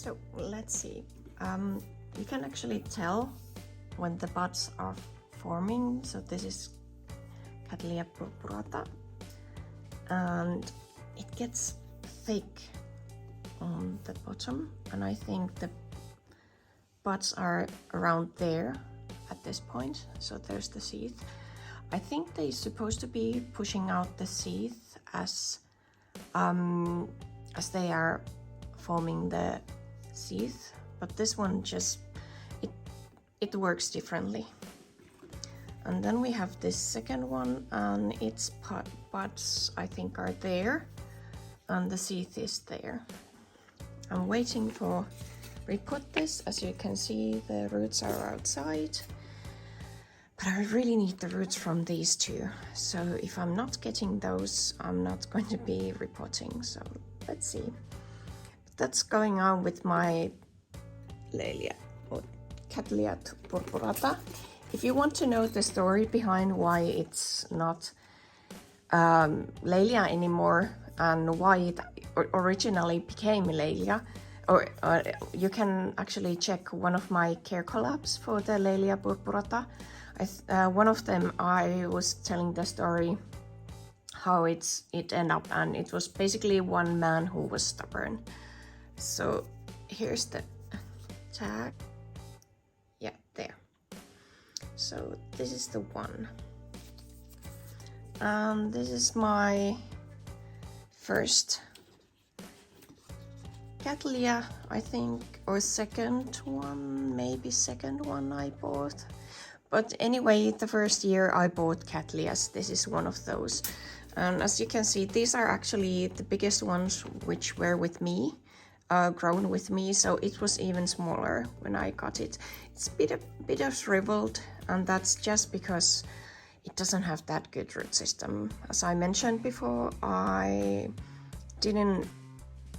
So let's see. You can actually tell when the buds are forming. So this is Cattleya purpurata, and it gets thick on the bottom, and I think the buds are around there at this point. So there's the seed. I think they're supposed to be pushing out the seed as they are forming the seed, but this one just it works differently. And then we have this second one, and its buds I think are there, and the seed is there. I'm waiting for repot this. As you can see, the roots are outside, but I really need the roots from these two. So if I'm not getting those, I'm not going to be repotting. So let's see. That's going on with my Lelia or Cattleya purpurata. If you want to know the story behind why it's not Lelia anymore and why it originally became Lelia, or you can actually check one of my care collabs for the Lelia purpurata. One of them I was telling the story how it ended up, and it was basically one man who was stubborn. So here's the tag. Yeah, there. So this is the one. And this is my first Cattleya, I think, or second one, maybe second one I bought. But anyway, the first year I bought Cattleyas, this is one of those. And as you can see, these are actually the biggest ones which were with me, grown with me, so it was even smaller when I got it. It's a bit of shriveled, and that's just because it doesn't have that good root system. As I mentioned before, I didn't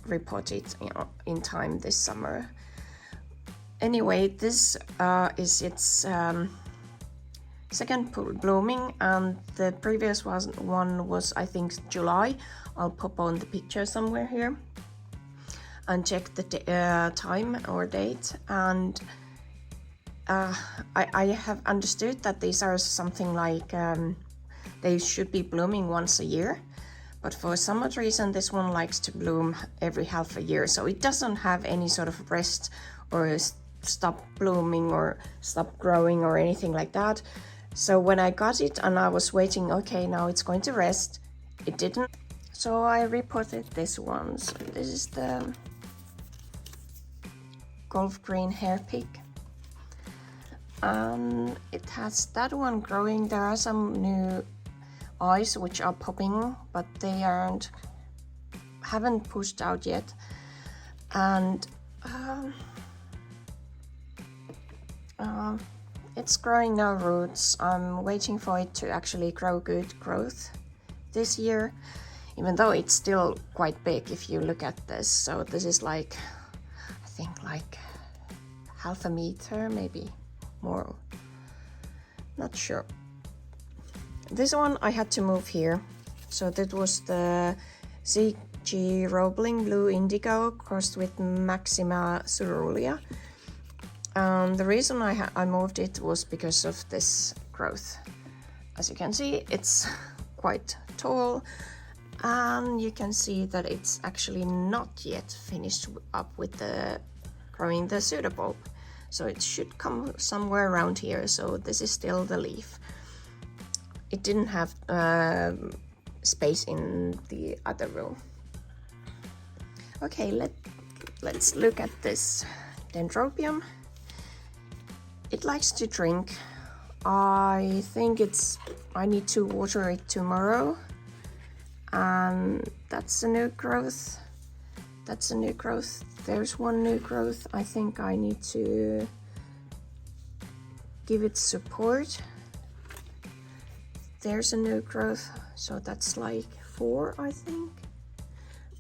repot it in time this summer. Anyway, this is its second blooming, and the previous one was, I think, July. I'll pop on the picture somewhere here and check the time or date. And I have understood that these are something like they should be blooming once a year, but for some odd reason this one likes to bloom every half a year, so it doesn't have any sort of rest or stop blooming or stop growing or anything like that. So when I got it and I was waiting, okay, now it's going to rest, it didn't. So I repotted this one. So this is the golf green hair pig. It has that one growing. There are some new eyes which are popping, but they haven't pushed out yet. And it's growing no roots. I'm waiting for it to actually grow good growth this year, even though it's still quite big if you look at this. So this is like, I think like half a meter, maybe more, not sure. This one I had to move here. So that was the CG Roebling Blue Indigo crossed with Maxima Cerulean. The reason I moved it was because of this growth. As you can see, it's quite tall, and you can see that it's actually not yet finished up with the growing the pseudobulb. So it should come somewhere around here. So this is still the leaf. It didn't have space in the other row. Okay, let's look at this dendrobium. It likes to drink. I think I need to water it tomorrow. And that's a new growth. That's a new growth. There's one new growth. I think I need to give it support. There's a new growth. So that's like 4, I think.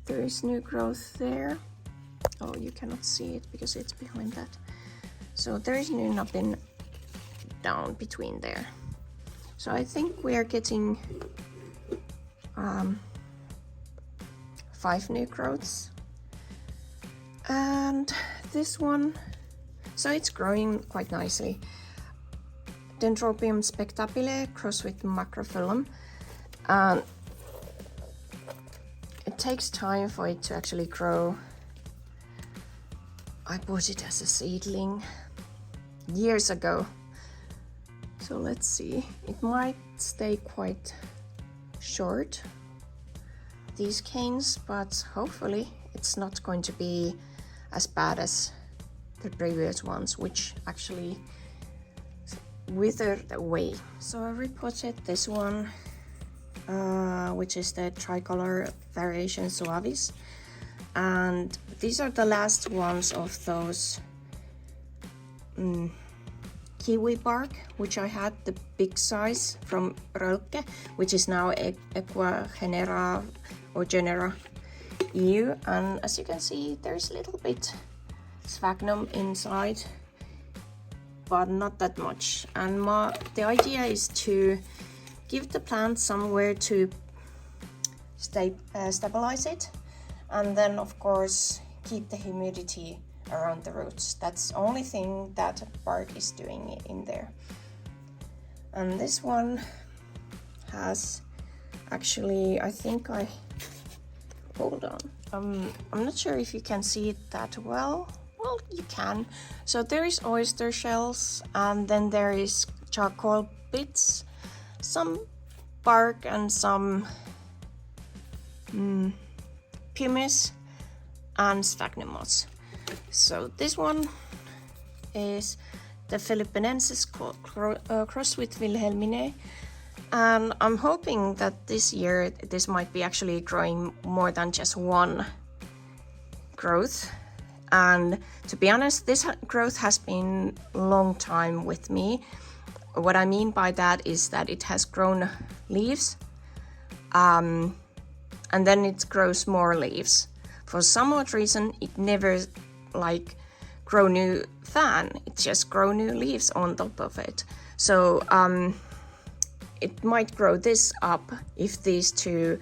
There is new growth there. Oh, you cannot see it because it's behind that. So there is new nothing down between there. So I think we are getting 5 new growths. And this one, so it's growing quite nicely. Dendrobium spectabile crossed with macrophyllum. It takes time for it to actually grow. I bought it as a seedling years ago. So let's see, it might stay quite short, these canes, but hopefully it's not going to be as bad as the previous ones, which actually withered away. So I repotted this one, which is the tricolor variation suavis, and these are the last ones of those kiwi bark, which I had the big size from Rölke, which is now Equa Genera or Genera EU, and as you can see there's a little bit sphagnum inside, but not that much. And the idea is to give the plant somewhere to stabilize it, and then of course keep the humidity around the roots. That's the only thing that bark is doing in there. And this one has actually, I think hold on, I'm not sure if you can see it that well. Well, you can. So there is oyster shells, and then there is charcoal bits, some bark, and some pumice and sphagnum moss. So this one is the Philippinensis crossed with Wilhelminae, and I'm hoping that this year this might be actually growing more than just one growth. And to be honest, this growth has been a long time with me. What I mean by that is that it has grown leaves, and then it grows more leaves. For some odd reason, it never grow new fan, it just grow new leaves on top of it. So it might grow this up if these two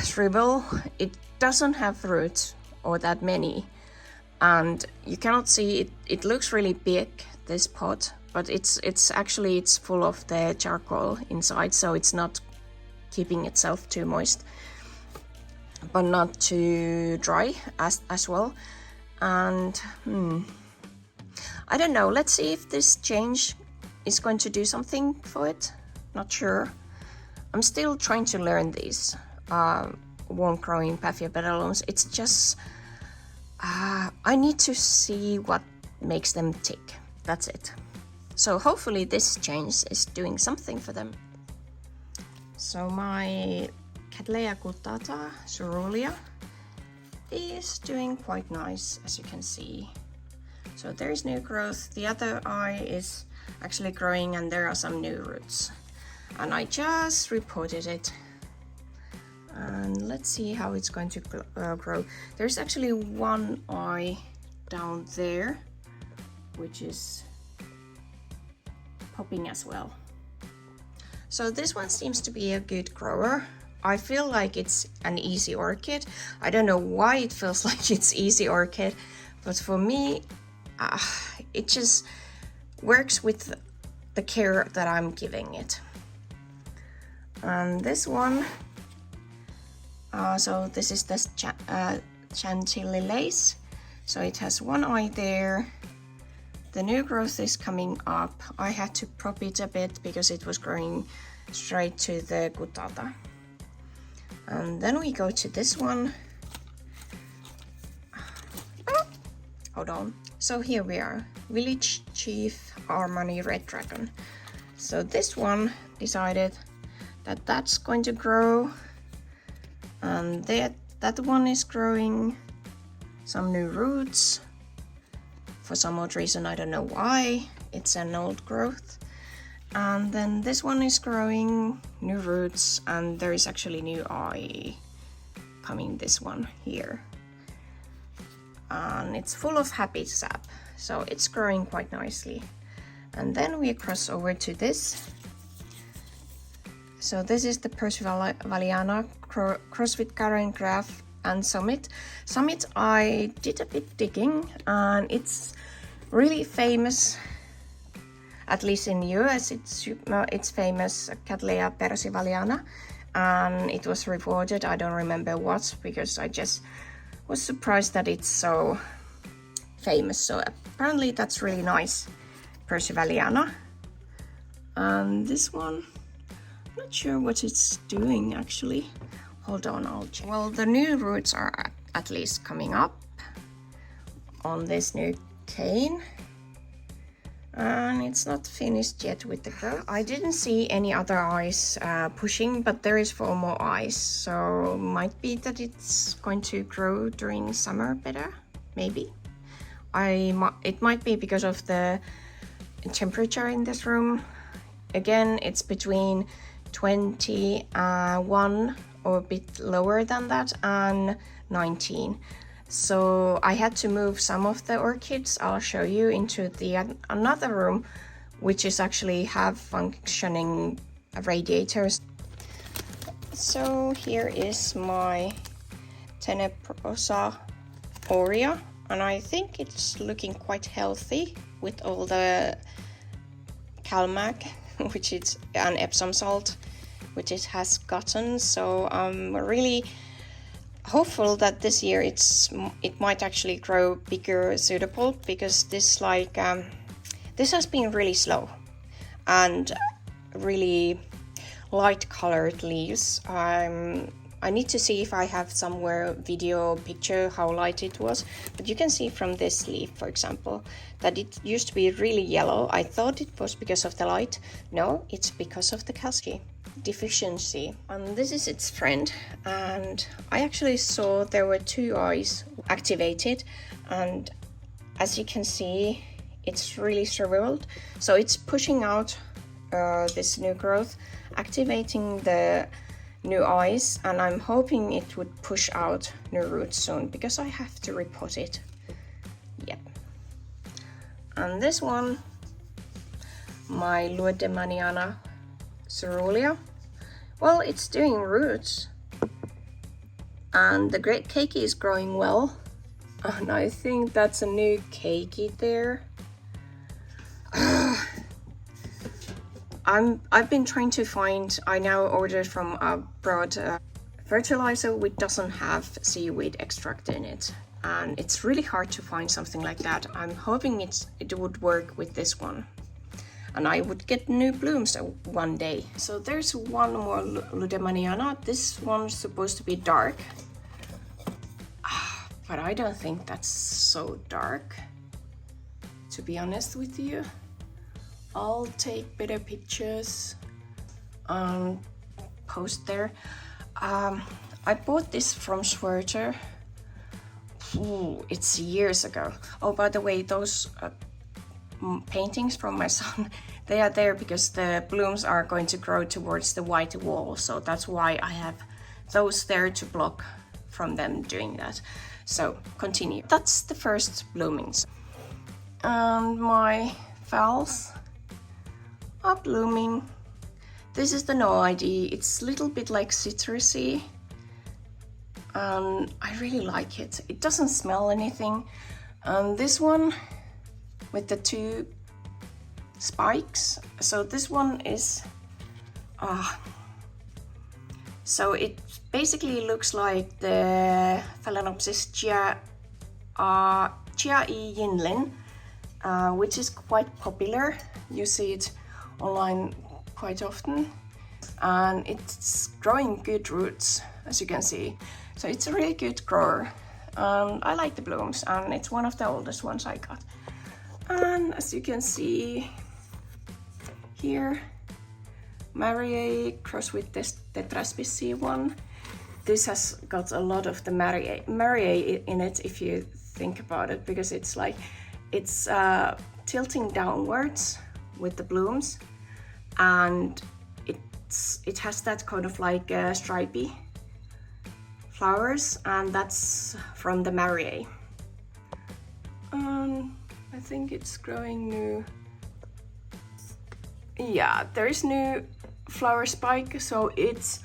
shrivel. It doesn't have roots or that many, and you cannot see it. It looks really big, this pot, but it's actually full of the charcoal inside, so it's not keeping itself too moist, but not too dry as well. And I don't know, let's see if this change is going to do something for it. Not sure. I'm still trying to learn these warm growing Paphiopedilums. It's just I need to see what makes them tick. That's it. So hopefully this change is doing something for them. So my Cattleya guttata cerulean is doing quite nice, as you can see. So there's new growth. The other eye is actually growing, and there are some new roots. And I just repotted it. And let's see how it's going to grow. There's actually one eye down there, which is popping as well. So this one seems to be a good grower. I feel like it's an easy orchid. I don't know why it feels like it's easy orchid, but for me, it just works with the care that I'm giving it. And this one, so this is the chantilly lace. So it has one eye there. The new growth is coming up. I had to prop it a bit because it was growing straight to the guttata. And then we go to this one. Hold on. So here we are, Village Chief Armani Red Dragon. So this one decided that that's going to grow, and that one is growing some new roots. For some odd reason, I don't know why, it's an old growth. And then this one is growing new roots, and there is actually new eye coming, this one here. And it's full of happy sap, so it's growing quite nicely. And then we cross over to this. So this is the Percivalliana crossed with Karen Graf and Summit. Summit, I did a bit digging, and it's really famous, at least in the US, it's famous, Cattleya persivaliana, and it was reported, I don't remember what, because I just was surprised that it's so famous. So apparently that's really nice, persivaliana. And this one, I'm not sure what it's doing actually. Hold on, I'll check. Well, the new roots are at least coming up on this new cane. And it's not finished yet with the growth. I didn't see any other eyes pushing, but there is 4 more eyes. So might be that it's going to grow during summer better, maybe. It might be because of the temperature in this room. Again, it's between 21 or a bit lower than that and 19. So I had to move some of the orchids, I'll show you, into the another room, which is actually have functioning radiators. So here is my Tenebrosa aurea, and I think it's looking quite healthy with all the Calmac, which is an Epsom salt, which it has gotten. So I'm really hopeful that this year it might actually grow bigger pseudopulp, because this this has been really slow and really light colored leaves. I need to see if I have somewhere video picture how light it was, but you can see from this leaf, for example, that it used to be really yellow. I thought it was because of the light. No, it's because of the calcium deficiency. And this is its friend, and I actually saw there were 2 eyes activated, and as you can see, it's really shriveled. So it's pushing out this new growth, activating the new eyes, and I'm hoping it would push out new roots soon, because I have to repot it. Yep. And this one, my Luedemaniana cerulean, well, it's doing roots, and the great keiki is growing well, and I think that's a new keiki there. I've been trying to find, I now ordered from abroad fertilizer which doesn't have seaweed extract in it, and it's really hard to find something like that. I'm hoping it would work with this one, and I would get new blooms one day. So there's one more Luedemaniana. This one's supposed to be dark, but I don't think that's so dark, to be honest with you. I'll take better pictures and post there. I bought this from Schwerter. It's years ago. Oh, by the way, those paintings from my son, they are there because the blooms are going to grow towards the white wall, so that's why I have those there to block from them doing that. So continue. That's the first bloomings, and my phals are blooming. This is the no ID. It's a little bit like citrusy, and I really like it. It doesn't smell anything. And this one with the 2 spikes, so this one is so it basically looks like the Phalaenopsis Chia E Yinlin, which is quite popular. You see it online quite often, and it's growing good roots, as you can see. So it's a really good grower, and I like the blooms, and it's one of the oldest ones I got. And as you can see here, Mariae crossed with this Tetraspice one. This has got a lot of the Mariae in it, if you think about it, because it's like it's tilting downwards with the blooms, and it has that kind of like stripy flowers, and that's from the Mariae. I think it's growing new. Yeah, there is new flower spike, so it's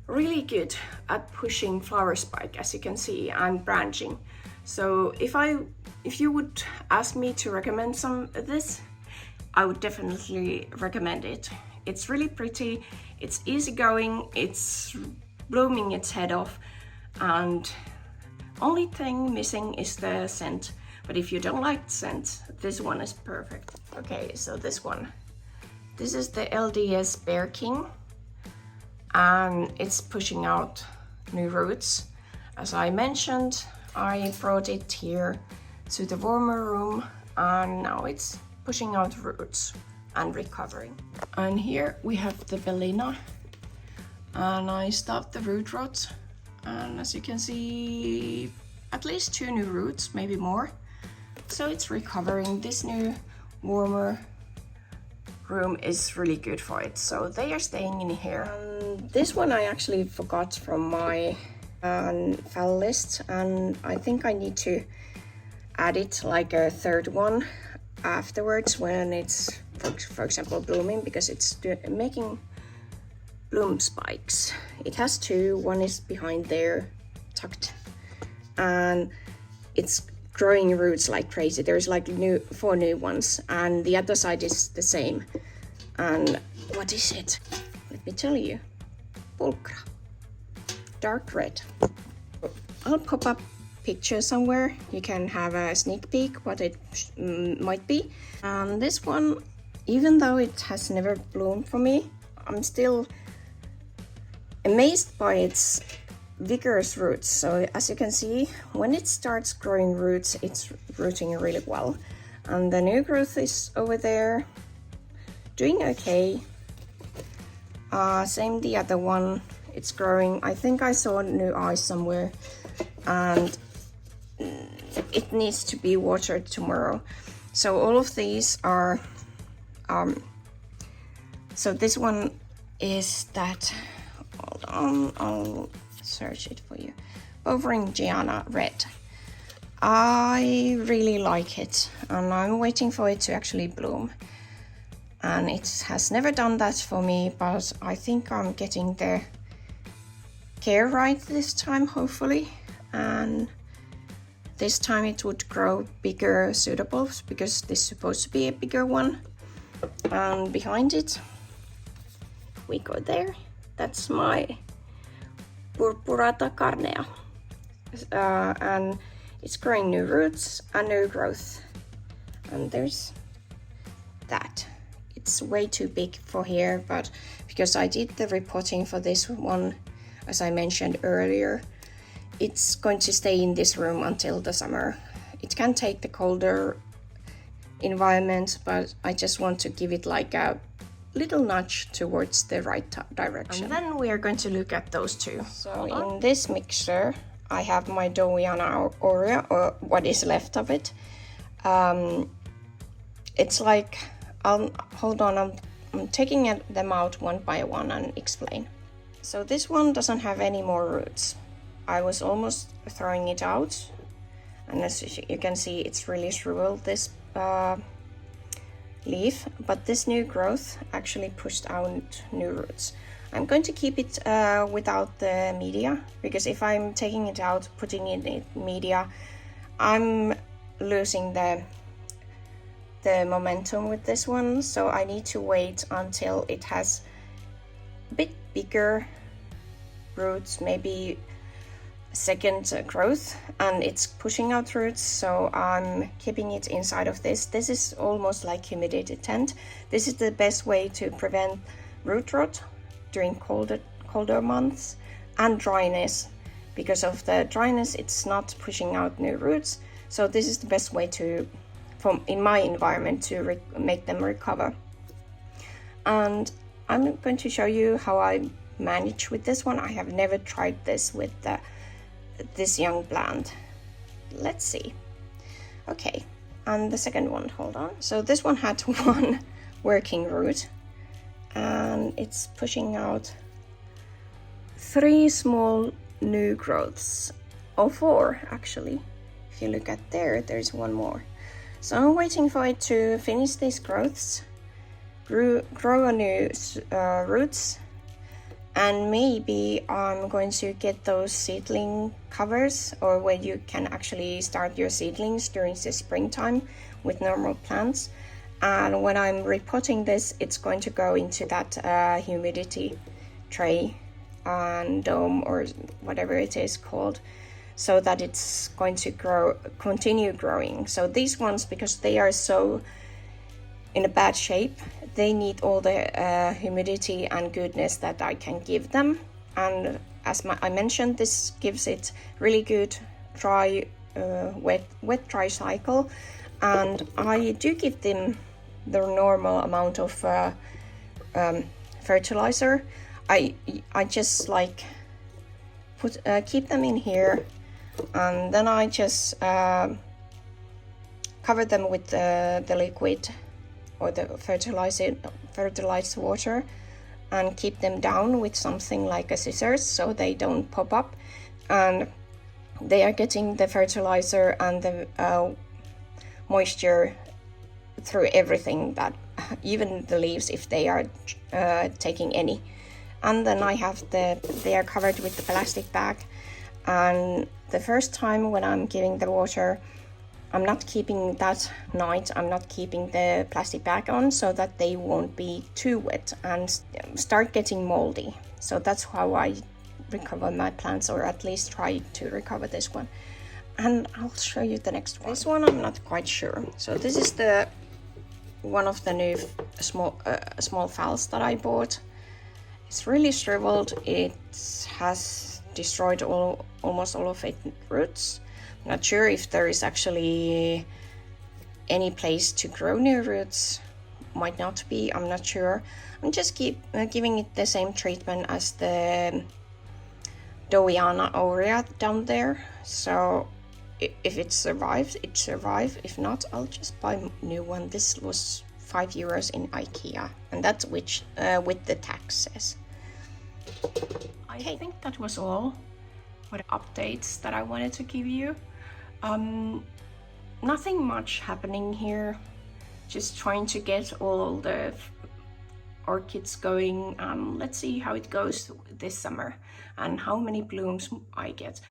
really good. at pushing flower spike, as you can see, and branching. So if you would ask me to recommend some of this, I would definitely recommend it. It's really pretty, it's easygoing, it's blooming its head off, and only thing missing is the scent. But if you don't like scent, this one is perfect. Okay, so this one. This is the LDS Bear King, and it's pushing out new roots. As I mentioned, I brought it here to the warmer room, and now it's pushing out roots and recovering. And here we have the Bellina, and I stopped the root rot, and as you can see, at least 2 new roots, maybe more. So it's recovering. This new warmer room is really good for it, so they are staying in here. This one I actually forgot from my fall list, and I think I need to add it like a third one afterwards when it's, for example, blooming, because it's making bloom spikes. It has 2, one is behind there, tucked, and it's growing roots like crazy. There's like 4 new ones, and the other side is the same. And what is it? Let me tell you. Pulchra. Dark red. I'll pop up picture somewhere. You can have a sneak peek what it might be. And this one, even though it has never bloomed for me, I'm still amazed by its vigorous roots. So as you can see, when it starts growing roots, it's rooting really well. And the new growth is over there, doing okay. Same the other one, it's growing. I think I saw new eyes somewhere, and it needs to be watered tomorrow. So all of these are, so this one is that, hold on, I'll search it for you. Bovering Gianna Red. I really like it, and I'm waiting for it to actually bloom. And it has never done that for me, but I think I'm getting the care right this time, hopefully. And this time it would grow bigger suitable, because this is supposed to be a bigger one. And behind it, we go there. That's my Purpurata carnea. And it's growing new roots and new growth. And there's that. It's way too big for here, but because I did the repotting for this one, as I mentioned earlier, it's going to stay in this room until the summer. It can take the colder environment, but I just want to give it like a little nudge towards the right direction. And then we are going to look at those 2. So in this mixer, I have my Dowiana aurea, or what is left of it. It's like, hold on, I'm taking them out one by one and explain. So this one doesn't have any more roots. I was almost throwing it out, and as you can see, it's really shriveled, this leaf, but this new growth actually pushed out new roots. I'm going to keep it without the media, because if I'm taking it out, putting it in media, I'm losing the momentum with this one. So I need to wait until it has a bit bigger roots, maybe second growth, and it's pushing out roots. So I'm keeping it inside of this. This is almost like humidity tent. This is the best way to prevent root rot during colder months and dryness. Because of the dryness, it's not pushing out new roots. So this is the best way to, in my environment, to make them recover. And I'm going to show you how I manage with this one. I have never tried this with this young plant. Let's see. Okay, and the second one, hold on. So this one had 1 working root, and it's pushing out 3 small new growths, or 4 actually. If you look at there, there's 1 more. So I'm waiting for it to finish these growths, grow a new roots, And maybe I'm going to get those seedling covers, or where you can actually start your seedlings during the springtime with normal plants. And when I'm repotting this, it's going to go into that humidity tray and dome, or whatever it is called, so that it's going to continue growing. So these ones, because they are so in a bad shape, they need all the humidity and goodness that I can give them. And as I mentioned, this gives it really good dry, wet dry cycle. And I do give them the normal amount of fertilizer. I just like keep them in here, and then I just cover them with the liquid or the fertilized water, and keep them down with something like a scissors so they don't pop up, and they are getting the fertilizer and the moisture through everything, that even the leaves, if they are taking any. And then I have they are covered with the plastic bag, and the first time when I'm giving the water, I'm not keeping that night, I'm not keeping the plastic bag on, so that they won't be too wet and start getting moldy. So that's how I recover my plants, or at least try to recover this one. And I'll show you the next one. This one I'm not quite sure. So this is the one of the new small phals that I bought. It's really shriveled. It has destroyed almost all of its roots. I'm not sure if there is actually any place to grow new roots. Might not be, I'm not sure. I'm just giving it the same treatment as the Dowieana aurea down there. So if it survives, it survives. If not, I'll just buy a new one. This was €5 in IKEA, and that's with the taxes. I think that was all for the updates that I wanted to give you. Nothing much happening here. Just trying to get all the orchids going. Let's see how it goes this summer and how many blooms I get.